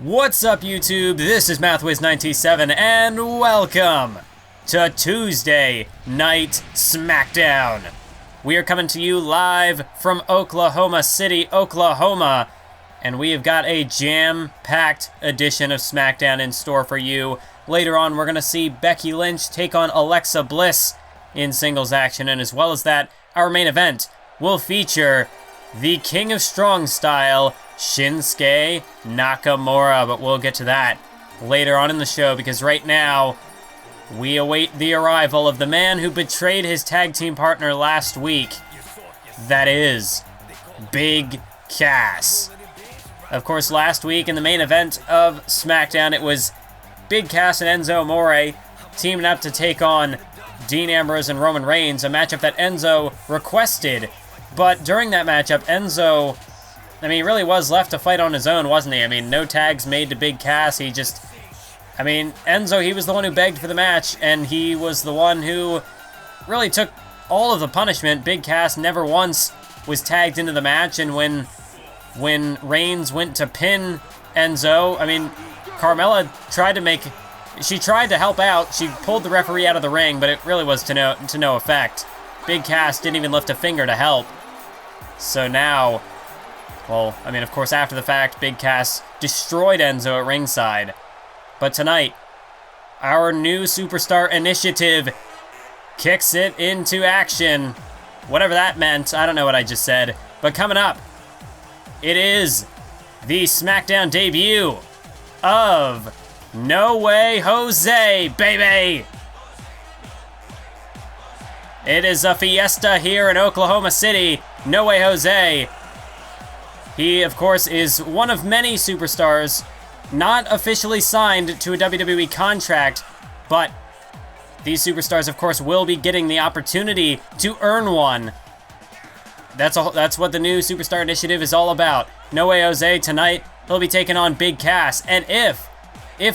What's up, YouTube? This is MathWiz97, and welcome to Tuesday Night SmackDown. We are coming to you live from Oklahoma City, Oklahoma, and we have got a jam-packed edition of SmackDown in store for you. Later on, we're going to see Becky Lynch take on Alexa Bliss in singles action, and as well as that, our main event will feature the King of Strong Style, Shinsuke Nakamura, but we'll get to that later on in the show, because right now we await the arrival of the man who betrayed his tag team partner last week. That is Big Cass. Of course, last week in the main event of SmackDown, it was Big Cass and Enzo Amore teaming up to take on Dean Ambrose and Roman Reigns, a matchup that Enzo requested. But during that matchup, Enzo, he really was left to fight on his own, wasn't he? No tags made to Big Cass. Enzo, he was the one who begged for the match, and he was the one who really took all of the punishment. Big Cass never once was tagged into the match, and when Reigns went to pin Enzo, Carmella tried to help out. She pulled the referee out of the ring, but it really was to no effect. Big Cass didn't even lift a finger to help. So now, of course, after the fact, Big Cass destroyed Enzo at ringside. But tonight, our new Superstar Initiative kicks it into action. Whatever that meant, I don't know what I just said. But coming up, it is the SmackDown debut of No Way Jose, baby! It is a fiesta here in Oklahoma City. No Way Jose. He, of course, is one of many superstars not officially signed to a WWE contract, but these superstars, of course, will be getting the opportunity to earn one. That's what the new Superstar Initiative is all about. No Way Jose tonight, he'll be taking on Big Cass, and if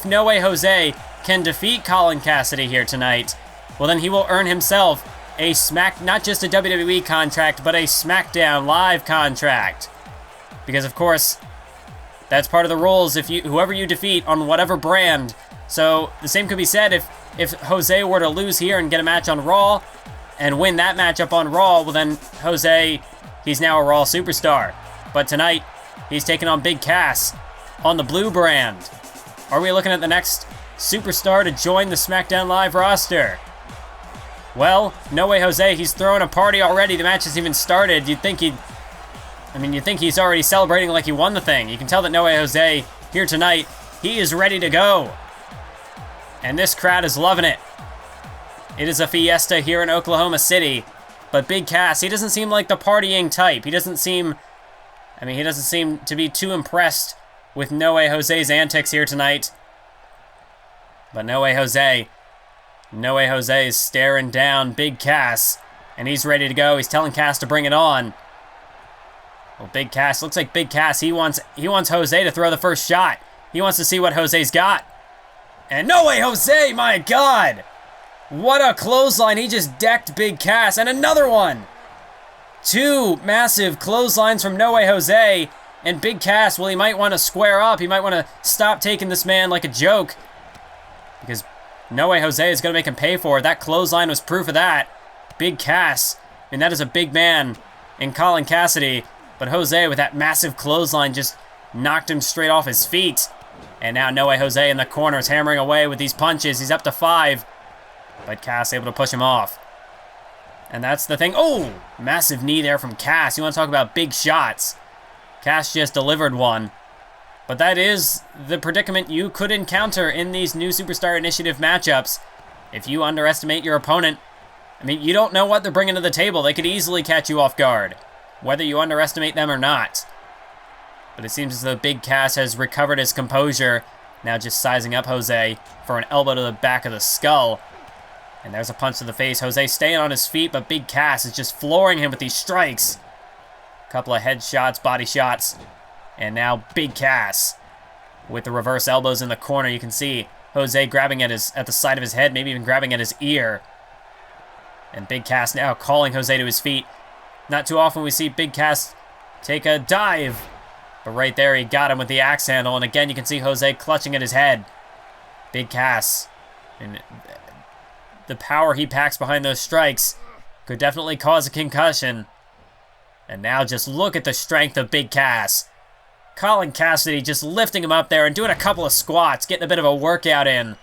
No Way Jose can defeat Colin Cassidy here tonight, well, then he will earn himself not just a WWE contract, but a SmackDown Live contract. Because, of course, that's part of the rules, whoever you defeat on whatever brand. So the same could be said if Jose were to lose here and get a match on Raw and win that matchup on Raw, well then Jose, he's now a Raw superstar. But tonight, he's taking on Big Cass on the blue brand. Are we looking at the next superstar to join the SmackDown Live roster? Well, No Way Jose, he's throwing a party already. The match hasn't even started. You'd think he's already celebrating like he won the thing. You can tell that No Way Jose, here tonight, he is ready to go. And this crowd is loving it. It is a fiesta here in Oklahoma City. But Big Cass, he doesn't seem like the partying type. He doesn't seem to be too impressed with No Way Jose's antics here tonight. But No Way Jose is staring down Big Cass, and he's ready to go. He's telling Cass to bring it on. Well, Big Cass, looks like Big Cass, he wants Jose to throw the first shot. He wants to see what Jose's got. And No Way Jose, my God! What a clothesline. He just decked Big Cass, and another one! Two massive clotheslines from No Way Jose, and Big Cass, well, he might want to square up. He might want to stop taking this man like a joke, because No Way Jose is going to make him pay for it. That clothesline was proof of that. Big Cass, that is a big man in Colin Cassidy. But Jose, with that massive clothesline, just knocked him straight off his feet. And now No Way Jose in the corner is hammering away with these punches. He's up to 5. But Cass able to push him off. And that's the thing. Oh! Massive knee there from Cass. You want to talk about big shots. Cass just delivered one. But that is the predicament you could encounter in these new Superstar Initiative matchups. If you underestimate your opponent, you don't know what they're bringing to the table. They could easily catch you off guard, whether you underestimate them or not. But it seems as though Big Cass has recovered his composure, now just sizing up Jose for an elbow to the back of the skull. And there's a punch to the face. Jose staying on his feet, but Big Cass is just flooring him with these strikes. A couple of head shots, body shots. And now Big Cass with the reverse elbows in the corner. You can see Jose grabbing at the side of his head, maybe even grabbing at his ear. And Big Cass now calling Jose to his feet. Not too often we see Big Cass take a dive But right there, he got him with the axe handle. And again, you can see Jose clutching at his head. Big Cass. And the power he packs behind those strikes could definitely cause a concussion. And now just look at the strength of Big Cass. Colin Cassidy just lifting him up there and doing a couple of squats, getting a bit of a workout in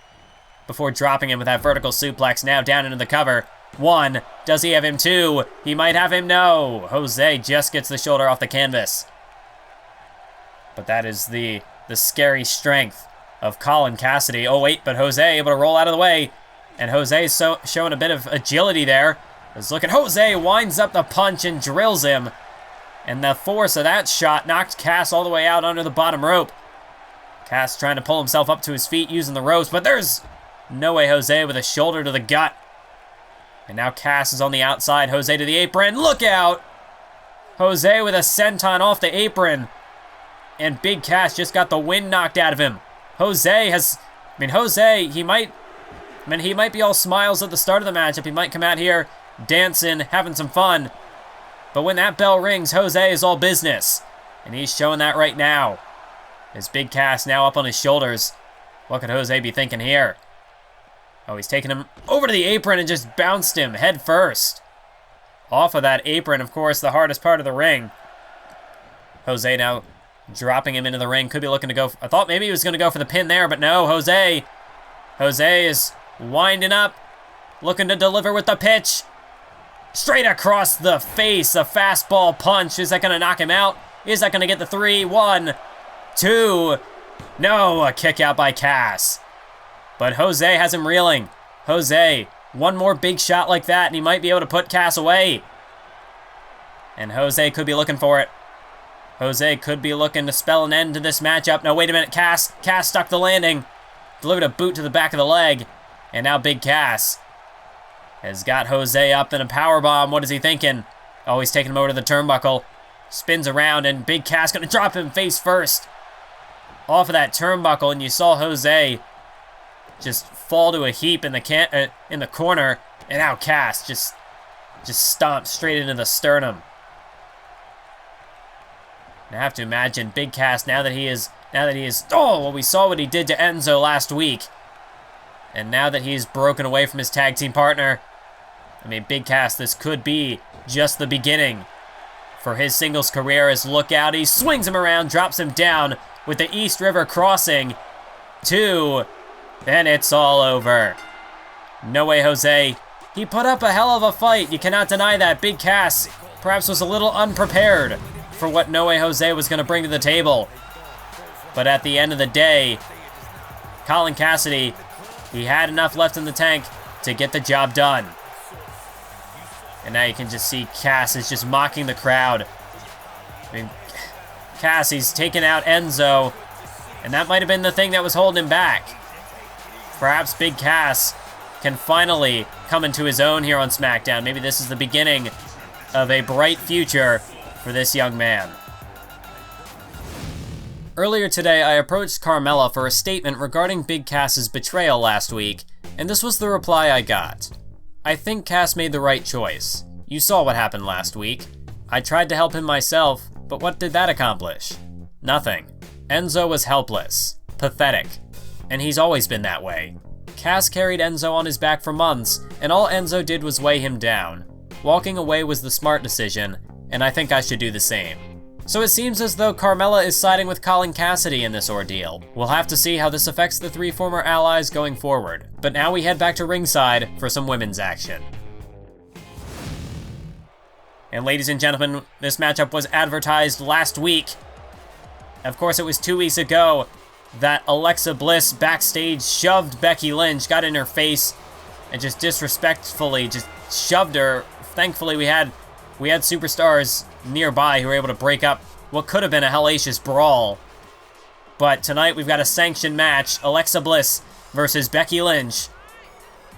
before dropping him with that vertical suplex. Now down into the cover. 1. Does he have him? 2. He might have him. No. Jose just gets the shoulder off the canvas. But that is the scary strength of Colin Cassidy. Oh, wait, but Jose able to roll out of the way. And Jose's showing a bit of agility there. Let's look at Jose, winds up the punch and drills him. And the force of that shot knocked Cass all the way out under the bottom rope. Cass trying to pull himself up to his feet using the ropes, but there's no way Jose with a shoulder to the gut. And now Cass is on the outside. Jose to the apron. Look out! Jose with a senton off the apron. And Big Cass just got the wind knocked out of him. Jose, he might be all smiles at the start of the matchup. He might come out here dancing, having some fun. But when that bell rings, Jose is all business. And he's showing that right now. As Big Cass now up on his shoulders. What could Jose be thinking here? Oh, he's taking him over to the apron and just bounced him head first. Off of that apron, of course, the hardest part of the ring. Jose now dropping him into the ring. Could be looking to go. I thought maybe he was going to go for the pin there, but no, Jose is winding up, looking to deliver with the pitch. Straight across the face, a fastball punch. Is that going to knock him out? Is that going to get the 3? 1, 2. No, a kick out by Cass. But Jose has him reeling. Jose, one more big shot like that, and he might be able to put Cass away. And Jose could be looking for it. Jose could be looking to spell an end to this matchup. No, wait a minute, Cass stuck the landing. Delivered a boot to the back of the leg. And now Big Cass has got Jose up in a powerbomb. What is he thinking? Oh, he's taking him over to the turnbuckle. Spins around, and Big Cass going to drop him face first. Off of that turnbuckle, and you saw Jose just fall to a heap in the corner. And now Cass just stomps straight into the sternum. I have to imagine Big Cass, now that he is, oh, well, we saw what he did to Enzo last week. And now that he's broken away from his tag team partner, I mean, Big Cass, this could be just the beginning for his singles career. As look out, he swings him around, drops him down with the East River Crossing. 2, and it's all over. No way, Jose. He put up a hell of a fight. You cannot deny that. Big Cass perhaps was a little unprepared for what No Way Jose was going to bring to the table. But at the end of the day, Colin Cassidy, he had enough left in the tank to get the job done. And now you can just see Cass is just mocking the crowd. I mean, Cass, he's taken out Enzo, and that might have been the thing that was holding him back. Perhaps Big Cass can finally come into his own here on SmackDown. Maybe this is the beginning of a bright future for this young man. Earlier today, I approached Carmella for a statement regarding Big Cass's betrayal last week, and this was the reply I got. I think Cass made the right choice. You saw what happened last week. I tried to help him myself, but what did that accomplish? Nothing. Enzo was helpless, pathetic, and he's always been that way. Cass carried Enzo on his back for months, and all Enzo did was weigh him down. Walking away was the smart decision, and I think I should do the same. So it seems as though Carmella is siding with Colin Cassidy in this ordeal. We'll have to see how this affects the 3 former allies going forward. But now we head back to ringside for some women's action. And ladies and gentlemen, this matchup was advertised last week. Of course, it was 2 weeks ago that Alexa Bliss backstage shoved Becky Lynch, got in her face, and just disrespectfully just shoved her. Thankfully, we had superstars nearby who were able to break up what could have been a hellacious brawl. But tonight we've got a sanctioned match, Alexa Bliss versus Becky Lynch.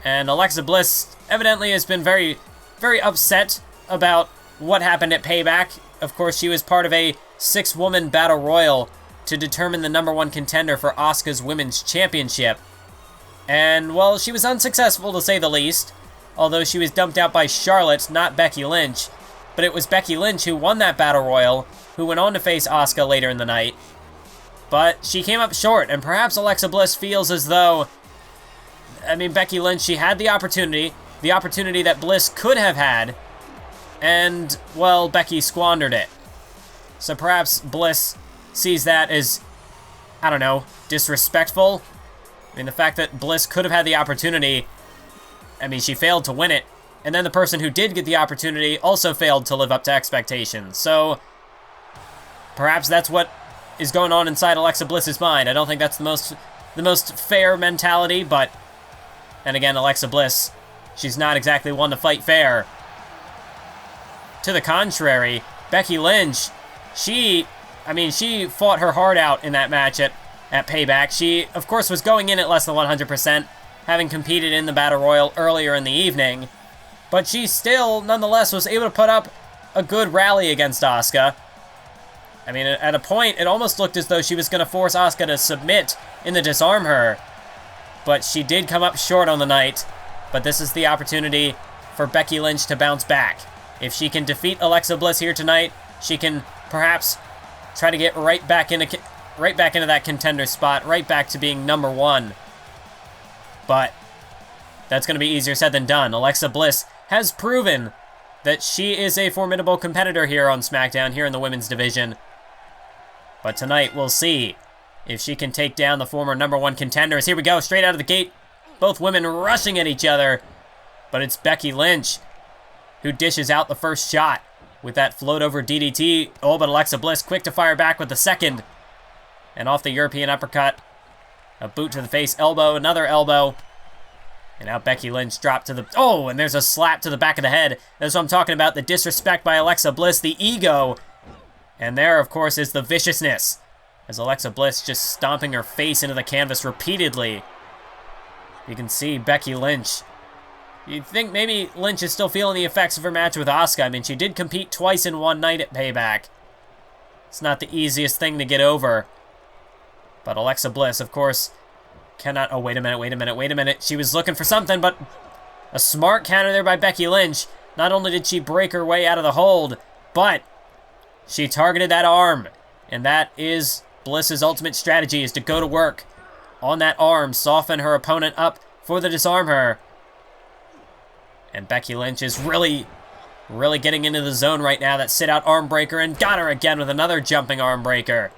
And Alexa Bliss evidently has been very, very upset about what happened at Payback. Of course, she was part of a 6-woman battle royal to determine the #1 contender for Asuka's Women's Championship. And, well, she was unsuccessful to say the least, although she was dumped out by Charlotte, not Becky Lynch. but it was Becky Lynch who won that Battle Royal, who went on to face Asuka later in the night. But she came up short, and perhaps Alexa Bliss feels as though, I mean, Becky Lynch, she had the opportunity that Bliss could have had, and, well, Becky squandered it. So perhaps Bliss sees that as, I don't know, disrespectful. I mean, the fact that Bliss could have had the opportunity, I mean, she failed to win it, and then the person who did get the opportunity also failed to live up to expectations. So perhaps that's what is going on inside Alexa Bliss's mind. I don't think that's the most fair mentality, but, and again, Alexa Bliss, she's not exactly one to fight fair. To the contrary, Becky Lynch, she fought her heart out in that match at Payback. She, of course, was going in at less than 100%, having competed in the Battle Royal earlier in the evening, but she still, nonetheless, was able to put up a good rally against Asuka. I mean, at a point, it almost looked as though she was going to force Asuka to submit in the Disarm Her, but she did come up short on the night. But this is the opportunity for Becky Lynch to bounce back. If she can defeat Alexa Bliss here tonight, she can perhaps try to get right back into that contender spot, right back to being number one. But that's going to be easier said than done. Alexa Bliss has proven that she is a formidable competitor here on SmackDown, here in the women's division. But tonight, we'll see if she can take down the former number one contenders. Here we go, straight out of the gate. Both women rushing at each other. But it's Becky Lynch who dishes out the first shot with that float over DDT. Oh, but Alexa Bliss quick to fire back with the second. And off the European uppercut. A boot to the face, elbow, another elbow. And now Becky Lynch dropped to the... Oh, and there's a slap to the back of the head. That's what I'm talking about, the disrespect by Alexa Bliss, the ego. And there, of course, is the viciousness, as Alexa Bliss just stomping her face into the canvas repeatedly. You can see Becky Lynch. You'd think maybe Lynch is still feeling the effects of her match with Asuka. I mean, she did compete twice in one night at Payback. It's not the easiest thing to get over. But Alexa Bliss, of course, cannot... Oh, wait a minute. She was looking for something, but a smart counter there by Becky Lynch. Not only did she break her way out of the hold, but she targeted that arm. And that is Bliss's ultimate strategy, is to go to work on that arm, soften her opponent up for the Disarm Her. And Becky Lynch is really getting into the zone right now. That sit-out arm breaker, and got her again with another jumping arm breaker.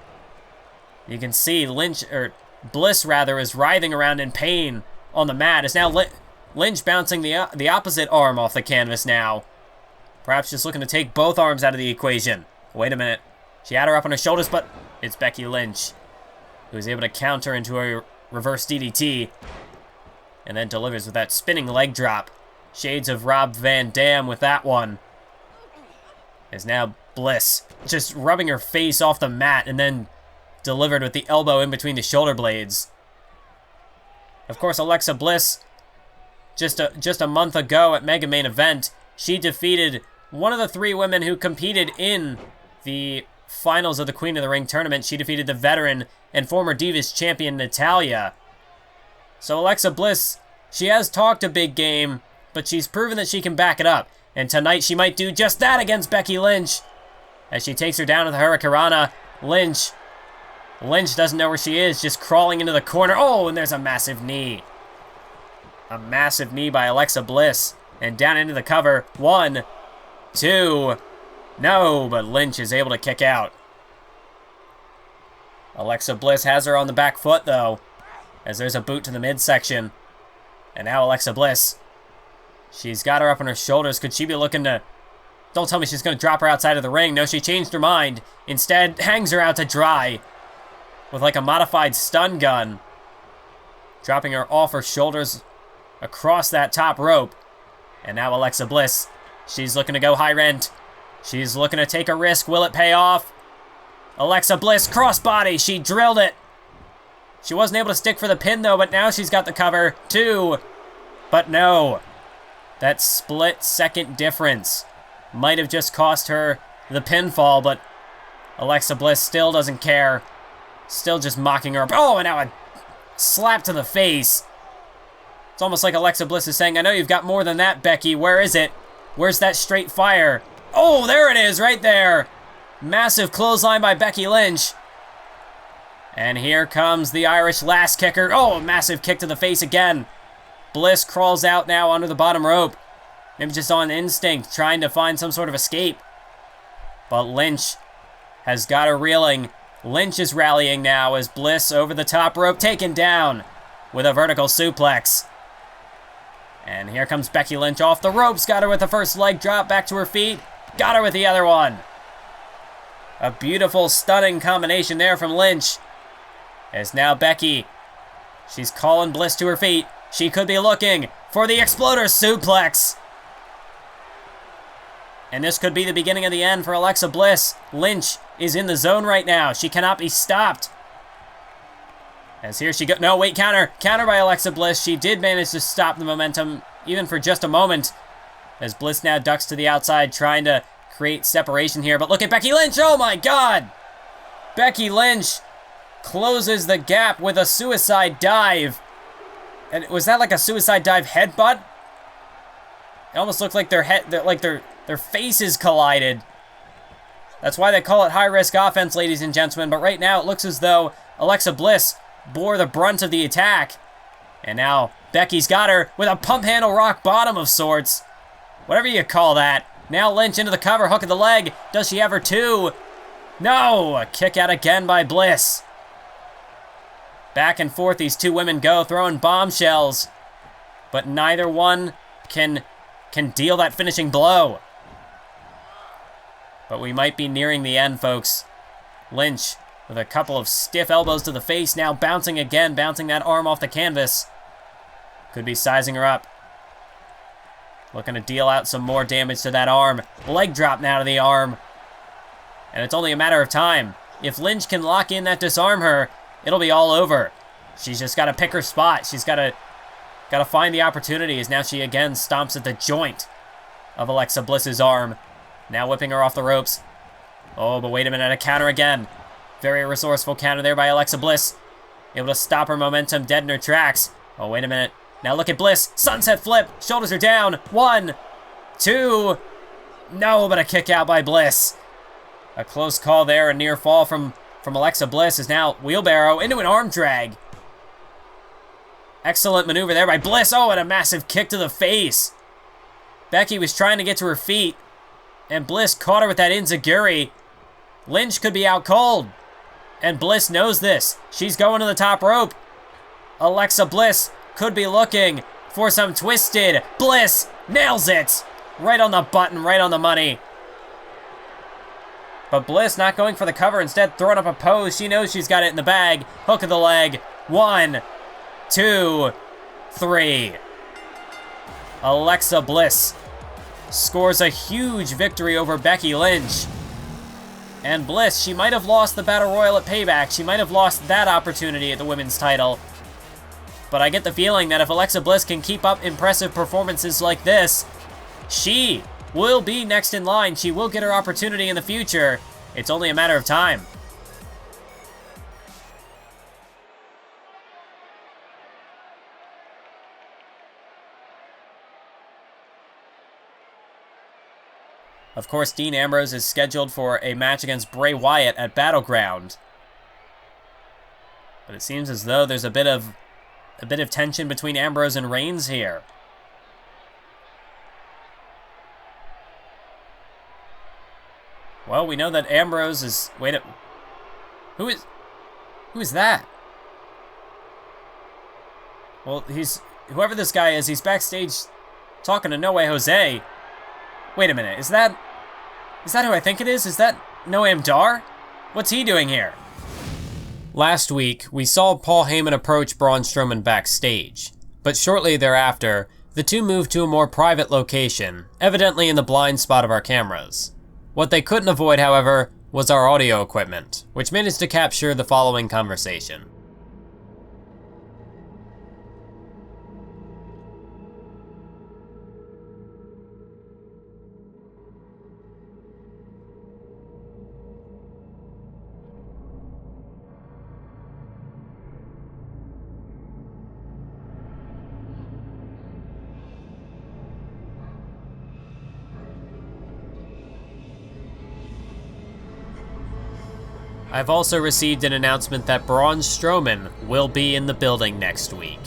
You can see Bliss is writhing around in pain on the mat. It's now Lynch bouncing the opposite arm off the canvas now. Perhaps just looking to take both arms out of the equation. Wait a minute. She had her up on her shoulders, but it's Becky Lynch who is able to counter into a reverse DDT and then delivers with that spinning leg drop. Shades of Rob Van Dam with that one. As now Bliss just rubbing her face off the mat and then delivered with the elbow in between the shoulder blades. Of course, Alexa Bliss, just a month ago at Mega Main Event, she defeated one of the three women who competed in the finals of the Queen of the Ring tournament. She defeated the veteran and former Divas champion Natalya. So Alexa Bliss, she has talked a big game, but she's proven that she can back it up. And tonight she might do just that against Becky Lynch. As she takes her down with the Hurricanrana, Lynch doesn't know where she is, just crawling into the corner. Oh, and there's a massive knee. A massive knee by Alexa Bliss. And down into the cover. 1, 2. No, but Lynch is able to kick out. Alexa Bliss has her on the back foot, though, as there's a boot to the midsection. And now Alexa Bliss, she's got her up on her shoulders. Could she be looking to... Don't tell me she's going to drop her outside of the ring. No, she changed her mind. Instead, hangs her out to dry with like a modified stun gun. Dropping her off her shoulders across that top rope. And now Alexa Bliss, she's looking to go high rent. She's looking to take a risk. Will it pay off? Alexa Bliss, crossbody. She drilled it. She wasn't able to stick for the pin, though, but now she's got the cover. 2. But no. That split-second difference might have just cost her the pinfall, but Alexa Bliss still doesn't care. Still just mocking her. Oh, and now a slap to the face. It's almost like Alexa Bliss is saying, I know you've got more than that, Becky. Where is it? Where's that straight fire? Oh, there it is, right there. Massive clothesline by Becky Lynch. And here comes the Irish last kicker. Oh, a massive kick to the face again. Bliss crawls out now under the bottom rope. Maybe just on instinct, trying to find some sort of escape. But Lynch has got her reeling. Lynch is rallying now as Bliss over the top rope, taken down with a vertical suplex. And here comes Becky Lynch off the ropes. Got her with the first leg drop, back to her feet. Got her with the other one. A beautiful, stunning combination there from Lynch. As now Becky, she's calling Bliss to her feet. She could be looking for the Exploder suplex. And this could be the beginning of the end for Alexa Bliss. Lynch is in the zone right now. She cannot be stopped. As here she goes. No, wait, counter. Counter by Alexa Bliss. She did manage to stop the momentum, even for just a moment. As Bliss now ducks to the outside, trying to create separation here. But look at Becky Lynch. Oh, my God. Becky Lynch closes the gap with a suicide dive. And was that like a suicide dive headbutt? It almost looked like their faces collided. That's why they call it high-risk offense, ladies and gentlemen. But right now, it looks as though Alexa Bliss bore the brunt of the attack. And now Becky's got her with a pump handle rock bottom of sorts. Whatever you call that. Now Lynch into the cover, hook of the leg. Does she have her two? No! A kick out again by Bliss. Back and forth these two women go, throwing bombshells. But neither one can deal that finishing blow. But we might be nearing the end, folks. Lynch with a couple of stiff elbows to the face, now bouncing again, bouncing that arm off the canvas. Could be sizing her up. Looking to deal out some more damage to that arm. Leg drop now to the arm. And it's only a matter of time. If Lynch can lock in that disarm her, it'll be all over. She's just got to pick her spot. She's got to find the opportunity as now she again stomps at the joint of Alexa Bliss's arm. Now whipping her off the ropes. Oh, but wait a minute, a counter again. Very resourceful counter there by Alexa Bliss. Able to stop her momentum dead in her tracks. Oh, wait a minute. Now look at Bliss. Sunset flip. Shoulders are down. 1, 2. No, but a kick out by Bliss. A close call there. A near fall from Alexa Bliss is now wheelbarrow into an arm drag. Excellent maneuver there by Bliss. Oh, and a massive kick to the face. Becky was trying to get to her feet, and Bliss caught her with that enziguri. Lynch could be out cold, and Bliss knows this. She's going to the top rope. Alexa Bliss could be looking for some twisted. Bliss nails it. Right on the button, right on the money. But Bliss not going for the cover, instead throwing up a pose. She knows she's got it in the bag. Hook of the leg. 1, 2, 3. Alexa Bliss scores a huge victory over Becky Lynch. And Bliss, she might have lost the Battle Royal at Payback. She might have lost that opportunity at the women's title. But I get the feeling that if Alexa Bliss can keep up impressive performances like this, she will be next in line. She will get her opportunity in the future. It's only a matter of time. Of course, Dean Ambrose is scheduled for a match against Bray Wyatt at Battleground. But it seems as though there's a bit of tension between Ambrose and Reigns here. Well, we know that Ambrose is... Who is that? Well, whoever this guy is, he's backstage talking to No Way Jose. Wait a minute, is that who I think it is? Is that Noam Dar? What's he doing here? Last week, we saw Paul Heyman approach Braun Strowman backstage, but shortly thereafter, the two moved to a more private location, evidently in the blind spot of our cameras. What they couldn't avoid, however, was our audio equipment, which managed to capture the following conversation. I've also received an announcement that Braun Strowman will be in the building next week.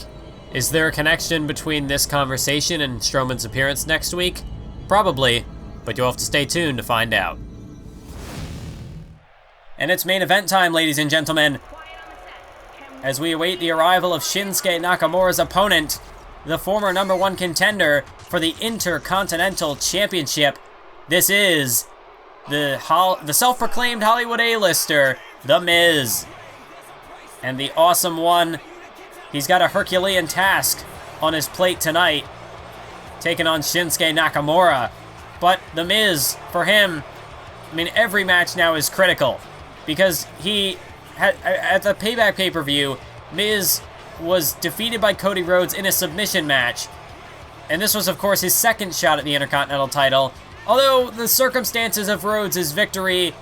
Is there a connection between this conversation and Strowman's appearance next week? Probably, but you'll have to stay tuned to find out. And it's main event time, ladies and gentlemen, as we await the arrival of Shinsuke Nakamura's opponent, the former #1 contender for the Intercontinental Championship. This is the self-proclaimed Hollywood A-lister, The Miz. And the awesome one, he's got a Herculean task on his plate tonight, taking on Shinsuke Nakamura. But The Miz, for him, I mean, every match now is critical, because he had, at the Payback pay-per-view, Miz was defeated by Cody Rhodes in a submission match. And this was, of course, his second shot at the Intercontinental title. Although the circumstances of Rhodes' victory,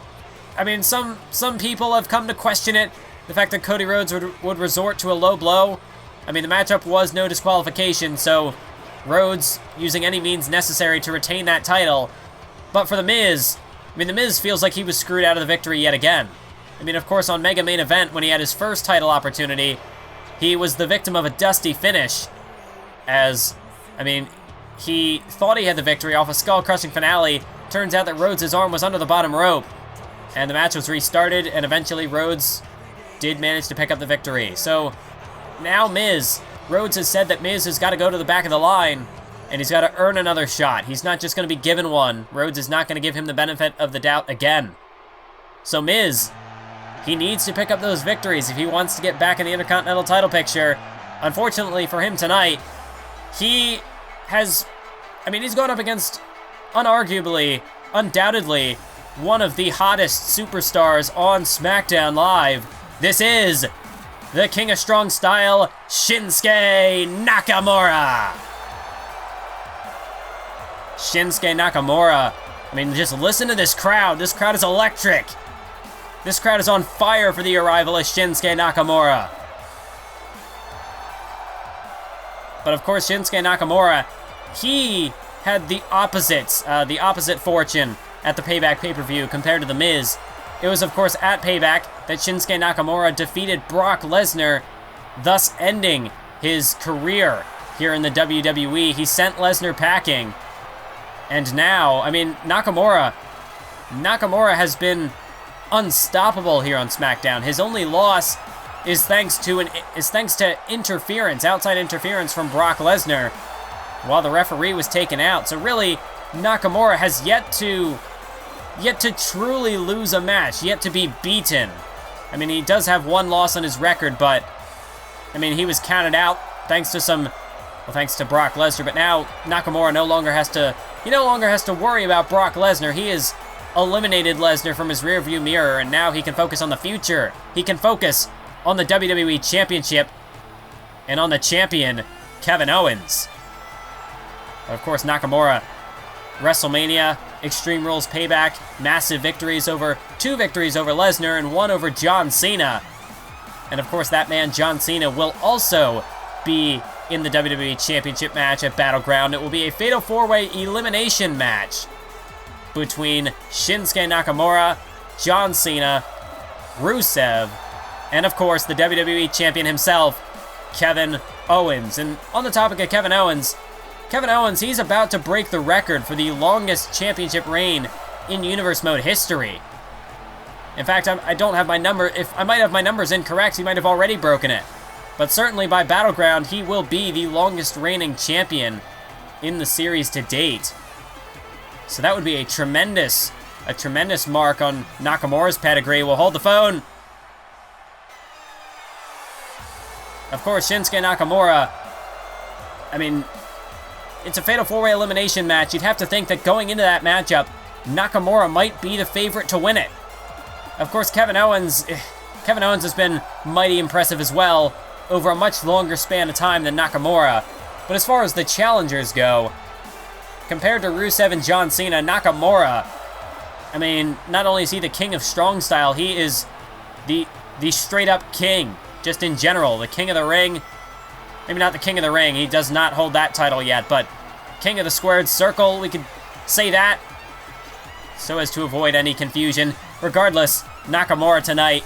I mean, some people have come to question it. The fact that Cody Rhodes would resort to a low blow. I mean, the matchup was no disqualification, so Rhodes using any means necessary to retain that title. But for The Miz, I mean, The Miz feels like he was screwed out of the victory yet again. I mean, of course, on Mega Main Event, when he had his first title opportunity, he was the victim of a dusty finish, as, I mean, he thought he had the victory off a skull-crushing finale. Turns out that Rhodes' arm was under the bottom rope, and the match was restarted, and eventually Rhodes did manage to pick up the victory. So now Rhodes has said that Miz has got to go to the back of the line, and he's got to earn another shot. He's not just going to be given one. Rhodes is not going to give him the benefit of the doubt again. So Miz, he needs to pick up those victories if he wants to get back in the Intercontinental title picture. Unfortunately for him tonight, he's gone up against, undoubtedly, one of the hottest superstars on SmackDown Live. This is the King of Strong Style, Shinsuke Nakamura. Shinsuke Nakamura. I mean, just listen to this crowd. This crowd is electric. This crowd is on fire for the arrival of Shinsuke Nakamura. But of course, Shinsuke Nakamura, he had the opposite fortune at the Payback pay-per-view compared to The Miz. It was, of course, at Payback that Shinsuke Nakamura defeated Brock Lesnar, thus ending his career here in the WWE. He sent Lesnar packing. And now, I mean, Nakamura has been unstoppable here on SmackDown. His only loss is thanks to interference, outside interference from Brock Lesnar, while the referee was taken out. So really, Nakamura has yet to truly lose a match, yet to be beaten. I mean, he does have one loss on his record, but I mean, he was counted out thanks to Brock Lesnar. But now Nakamura no longer has to worry about Brock Lesnar. He has eliminated Lesnar from his rearview mirror, and now he can focus on the future. He can focus on the WWE Championship and on the champion, Kevin Owens. Of course, Nakamura, WrestleMania, Extreme Rules Payback, massive victories two victories over Lesnar and one over John Cena. And of course, that man, John Cena, will also be in the WWE Championship match at Battleground. It will be a Fatal 4-Way elimination match between Shinsuke Nakamura, John Cena, Rusev, and of course, the WWE Champion himself, Kevin Owens. And on the topic of Kevin Owens, he's about to break the record for the longest championship reign in Universe Mode history. In fact, I don't have my number. If I might have my numbers incorrect, he might have already broken it. But certainly by Battleground, he will be the longest reigning champion in the series to date. So that would be a tremendous mark on Nakamura's pedigree. We'll hold the phone. Of course, Shinsuke Nakamura, I mean, it's a Fatal 4-Way elimination match. You'd have to think that going into that matchup, Nakamura might be the favorite to win it. Of course, Kevin Owens has been mighty impressive as well over a much longer span of time than Nakamura. But as far as the challengers go, compared to Rusev and John Cena, Nakamura, I mean, not only is he the king of strong style, he is the straight-up king, just in general. The king of the ring. Maybe not the king of the ring. He does not hold that title yet, but king of the squared circle, we could say that, so as to avoid any confusion. Regardless, Nakamura tonight.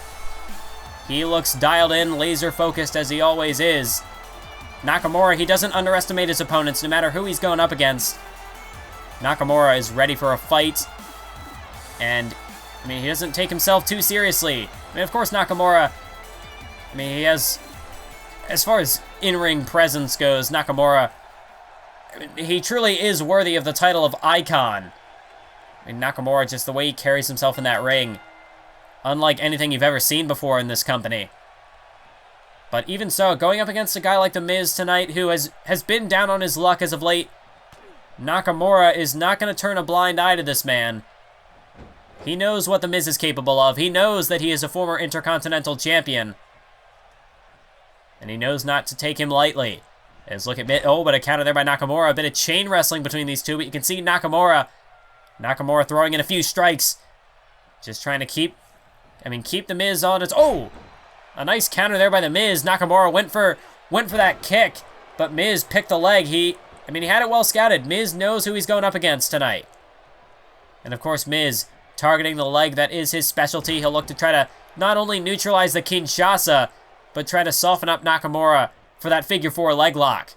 He looks dialed in, laser focused as he always is. Nakamura, he doesn't underestimate his opponents no matter who he's going up against. Nakamura is ready for a fight. And, I mean, he doesn't take himself too seriously. I mean, of course, Nakamura, I mean, he has, as far as in-ring presence goes, Nakamura, I mean, he truly is worthy of the title of icon. I mean, Nakamura, just the way he carries himself in that ring, unlike anything you've ever seen before in this company. But even so, going up against a guy like The Miz tonight, who has been down on his luck as of late, Nakamura is not going to turn a blind eye to this man. He knows what The Miz is capable of. He knows that he is a former Intercontinental Champion. And he knows not to take him lightly. Let's look at but a counter there by Nakamura. A bit of chain wrestling between these two, but you can see Nakamura throwing in a few strikes. Just trying to keep The Miz on its... Oh! A nice counter there by The Miz. Nakamura went for that kick, but Miz picked the leg. He had it well scouted. Miz knows who he's going up against tonight. And of course, Miz targeting the leg that is his specialty. He'll look to try to not only neutralize the Kinshasa, but try to soften up Nakamura for that figure four leg lock.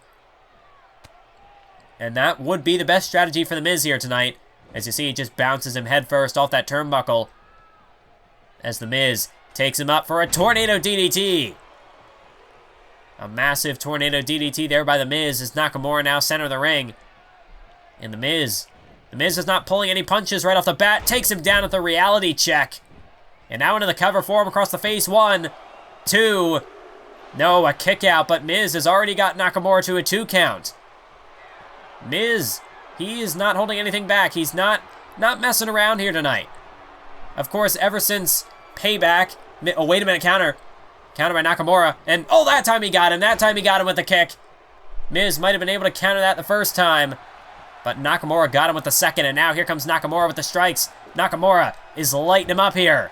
And that would be the best strategy for The Miz here tonight. As you see, he just bounces him headfirst off that turnbuckle. As The Miz takes him up for a Tornado DDT. A massive Tornado DDT there by The Miz as Nakamura now center of the ring. And The Miz is not pulling any punches right off the bat. Takes him down at the reality check. And now into the cover for him across the face. 1, 2. No, a kick out, but Miz has already got Nakamura to a 2 count. Miz, he is not holding anything back. He's not messing around here tonight. Of course, ever since Payback... Oh, wait a minute, counter. Counter by Nakamura. And, oh, that time he got him. That time he got him with the kick. Miz might have been able to counter that the first time. But Nakamura got him with the second. And now here comes Nakamura with the strikes. Nakamura is lighting him up here.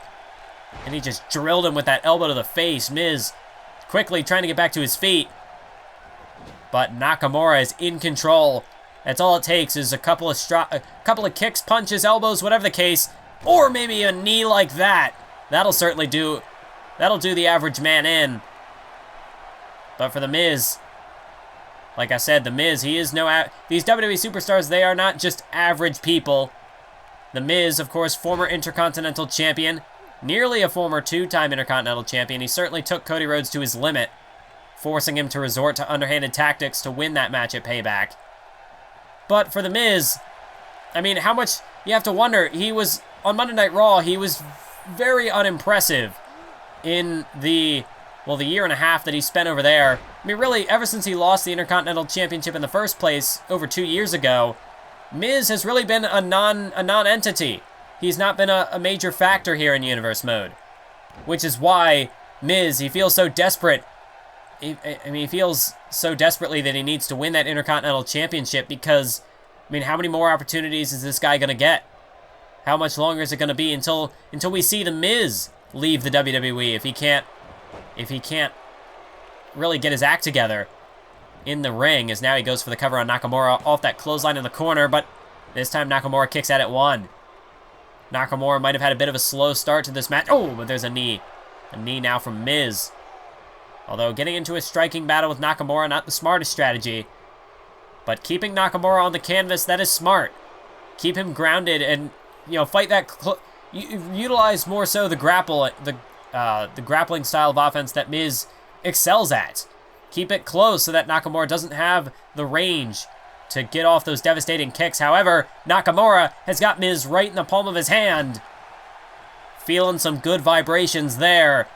And he just drilled him with that elbow to the face. Miz quickly trying to get back to his feet. But Nakamura is in control. That's all it takes is a couple of kicks, punches, elbows, whatever the case. Or maybe a knee like that. That'll certainly do the average man in. But for The Miz, like I said, The Miz, he is these WWE superstars, they are not just average people. The Miz, of course, former Intercontinental Champion, nearly a former 2-time Intercontinental Champion. He certainly took Cody Rhodes to his limit, forcing him to resort to underhanded tactics to win that match at Payback. But for The Miz, I mean, how much, you have to wonder, he was, on Monday Night Raw, he was very unimpressive in the year and a half that he spent over there. I mean, really, ever since he lost the Intercontinental Championship in the first place over 2 years ago, Miz has really been a non-entity. He's not been a major factor here in Universe Mode, which is why Miz, he feels so desperate. He feels so desperately that he needs to win that Intercontinental Championship because, I mean, how many more opportunities is this guy going to get? How much longer is it going to be until we see The Miz leave the WWE if he can't really get his act together in the ring, as now he goes for the cover on Nakamura off that clothesline in the corner, but this time Nakamura kicks at it 1. Nakamura might have had a bit of a slow start to this match. Oh, but there's a knee. A knee now from Miz. Although getting into a striking battle with Nakamura, not the smartest strategy. But keeping Nakamura on the canvas, that is smart. Keep him grounded and, fight that... Utilize more so the grappling style of offense that Miz excels at. Keep it close so that Nakamura doesn't have the range to get off those devastating kicks. However, Nakamura has got Miz right in the palm of his hand. Feeling some good vibrations there.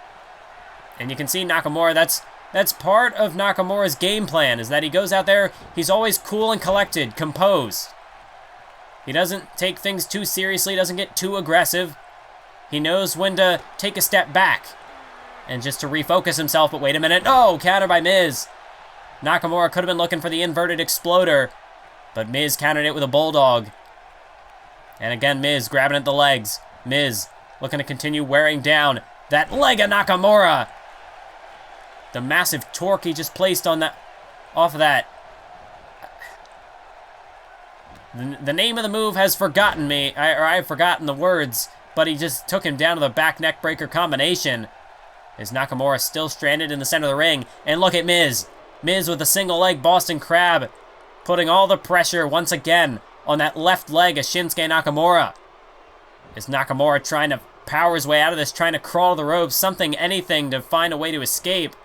And you can see Nakamura, that's part of Nakamura's game plan, is that he goes out there, he's always cool and collected, composed. He doesn't take things too seriously, doesn't get too aggressive. He knows when to take a step back and just to refocus himself, but wait a minute. Oh, counter by Miz. Nakamura could have been looking for the inverted exploder, but Miz countered it with a bulldog. And again, Miz grabbing at the legs. Miz looking to continue wearing down that leg of Nakamura. The massive torque he just placed on that, off of that. The name of the move has forgotten me, or I've forgotten the words, but he just took him down to the back neck breaker combination. Is Nakamura still stranded in the center of the ring? And look at Miz. Miz with a single leg Boston Crab, putting all the pressure once again on that left leg of Shinsuke Nakamura. Is Nakamura trying to power his way out of this, trying to crawl the ropes, something, anything to find a way to escape.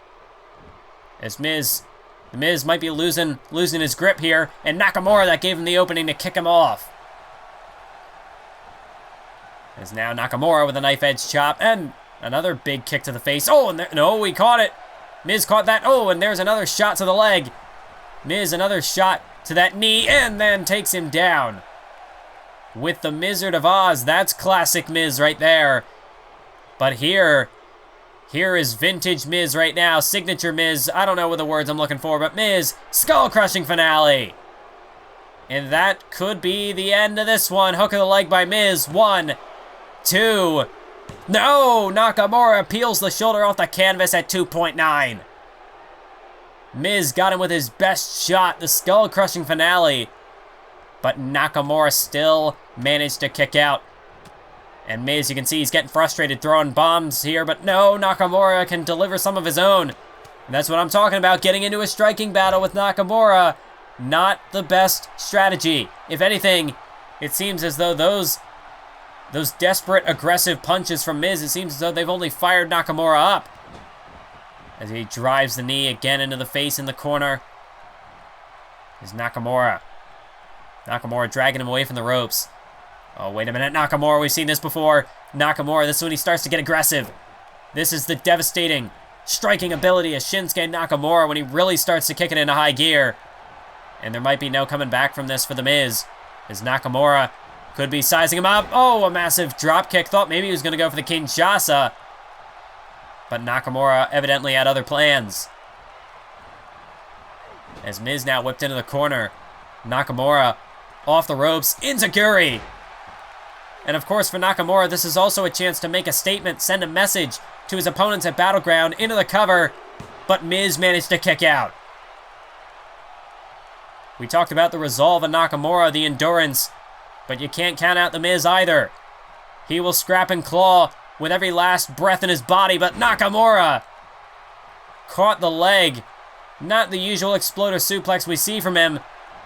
As the Miz might be losing his grip here, and Nakamura, that gave him the opening to kick him off. As now Nakamura with a knife edge chop, and another big kick to the face. Oh, and no, he caught it. Miz caught that. Oh, and there's another shot to the leg. Miz, another shot to that knee, and then takes him down with the Wizard of Oz. That's classic Miz right there. But here is vintage Miz right now. Signature Miz. I don't know what the words I'm looking for, but Miz, skull-crushing finale. And that could be the end of this one. Hook of the leg by Miz. 1, 2. No! Nakamura peels the shoulder off the canvas at 2.9. Miz got him with his best shot, the skull-crushing finale. But Nakamura still managed to kick out. And Miz, you can see he's getting frustrated, throwing bombs here, but no, Nakamura can deliver some of his own. And that's what I'm talking about, getting into a striking battle with Nakamura. Not the best strategy. If anything, it seems as though those desperate, aggressive punches from Miz, it seems as though they've only fired Nakamura up. As he drives the knee again into the face in the corner. Is Nakamura. Nakamura dragging him away from the ropes. Oh, wait a minute, Nakamura, we've seen this before. Nakamura, this is when he starts to get aggressive. This is the devastating striking ability of Shinsuke Nakamura when he really starts to kick it into high gear. And there might be no coming back from this for The Miz. As Nakamura could be sizing him up. Oh, a massive drop kick. Thought maybe he was going to go for the Kinshasa. But Nakamura evidently had other plans. As Miz now whipped into the corner. Nakamura off the ropes. Enziguri. And of course for Nakamura, this is also a chance to make a statement, send a message to his opponents at Battleground into the cover. But Miz managed to kick out. We talked about the resolve of Nakamura, the endurance, but you can't count out The Miz either. He will scrap and claw with every last breath in his body, but Nakamura caught the leg. Not the usual exploder suplex we see from him,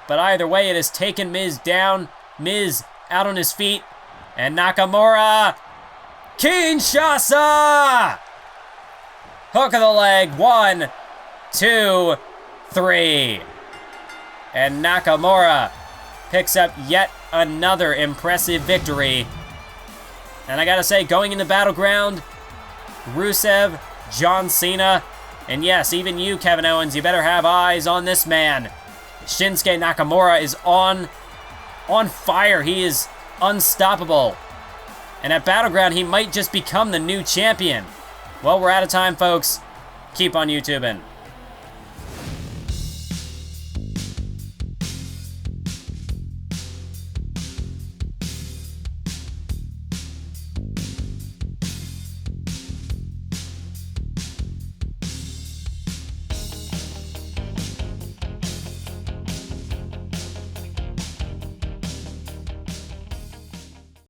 but either way it has taken Miz down. Miz out on his feet, and Nakamura, Kinshasa! Hook of the leg, 1, 2, 3. And Nakamura picks up yet another impressive victory. And I gotta say, going into Battleground, Rusev, John Cena, and yes, even you, Kevin Owens, you better have eyes on this man. Shinsuke Nakamura is on fire. He is unstoppable. And at Battleground, he might just become the new champion. Well, we're out of time, folks. Keep on YouTubing.